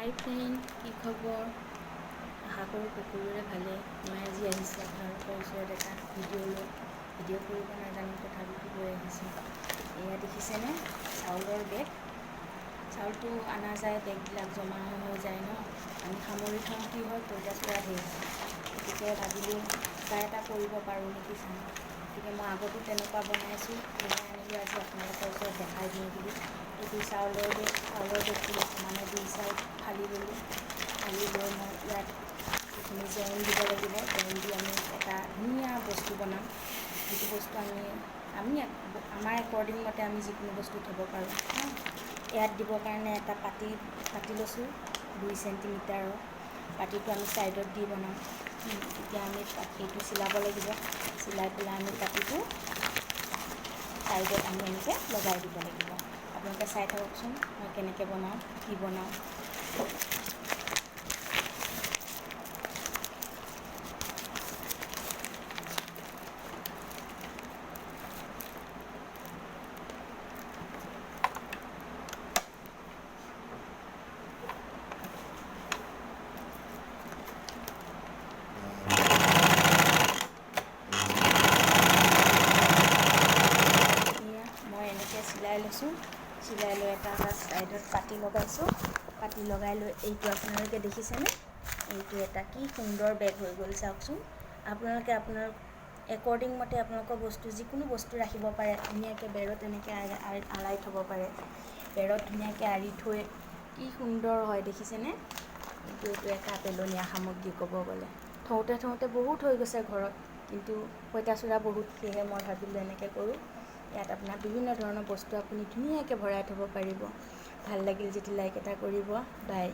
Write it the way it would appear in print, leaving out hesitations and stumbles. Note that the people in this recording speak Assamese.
হাই ফ্ৰেণ্ড, কি খবৰ? আশা কৰোঁ সকলোৰে ভালে। মই আজি আহিছোঁ আপোনালোকৰ ওচৰত এটা ভিডিঅ' কৰিব নাজানো, তথাপিতো লৈ আহিছোঁ। এয়া দেখিছেনে, চাউলৰ বেগ। চাউলটো অনা যায়, বেগবিলাক জমা হৈ যায় ন, আমি সামৰি থওঁ, কি হয় পঁইতাচোৰা শেষ হয়। গতিকে ভাবিলোঁ কিবা এটা কৰিব পাৰোঁ নেকি চাওঁ। গতিকে মই আগতো তেনেকুৱা বনাইছোঁ, বনাই আনিলোঁ আজি আপোনালোকৰ ওচৰত দেখাই দিওঁ বুলি। এইটো চাউলৰ বেগটো মানে 2 চাইড ফালি ল'লোঁ। ফালি লৈ মই ইয়াত এইখিনি জইন দিব লাগিব। জইন দি আমি এটা ধুনীয়া বস্তু বনাম, যিটো বস্তু আমি আমাৰ একৰ্ডিং মতে আমি যিকোনো বস্তু থ'ব পাৰোঁ। ইয়াত দিবৰ কাৰণে এটা পাতি লৈছোঁ 2 চেণ্টিমিটাৰৰ। পাতিটো আমি ছাইডত দি বনাম। এতিয়া আমি পাতিটো চিলাব লাগিব। চিলাই পেলাই আমি পাতিটো ছাইডত আমি এনেকৈ লগাই দিব লাগিব। আপোনালোকে চাই থাককচোন মই কেনেকৈ বনাওঁ, কি বনাওঁ। মই এনেকৈ চিলাই লৈছোঁ। চিলাই লৈ এটা ছাইডত পাতি লগাইছোঁ। পাতি লগাই লৈ এইটো আপোনালোকে দেখিছেনে, এইটো এটা কি সুন্দৰ বেগ হৈ গ'ল চাওকচোন। আপোনালোকে আপোনাৰ একৰ্ডিং মতে আপোনালোকৰ বস্তু যিকোনো বস্তু ৰাখিব পাৰে। ধুনীয়াকৈ বেৰত এনেকৈ আঁৰাই থ'ব পাৰে। বেৰত ধুনীয়াকৈ আঁৰি থৈ কি সুন্দৰ হয় দেখিছেনে। এইটো এটা পেলনীয়া সামগ্ৰী ক'ব গ'লে। থওঁতে বহুত হৈ গৈছে ঘৰত, কিন্তু পঁইতাচোৰা বহুত, সেয়েহে মই ভাবিলোঁ এনেকৈ কৰোঁ। ইয়াত আপোনাৰ বিভিন্ন ধৰণৰ বস্তু আপুনি ধুনীয়াকৈ ভৰাই থ'ব পাৰিব। ভাল লাগিল যদি লাইক এটা কৰিব। বাই।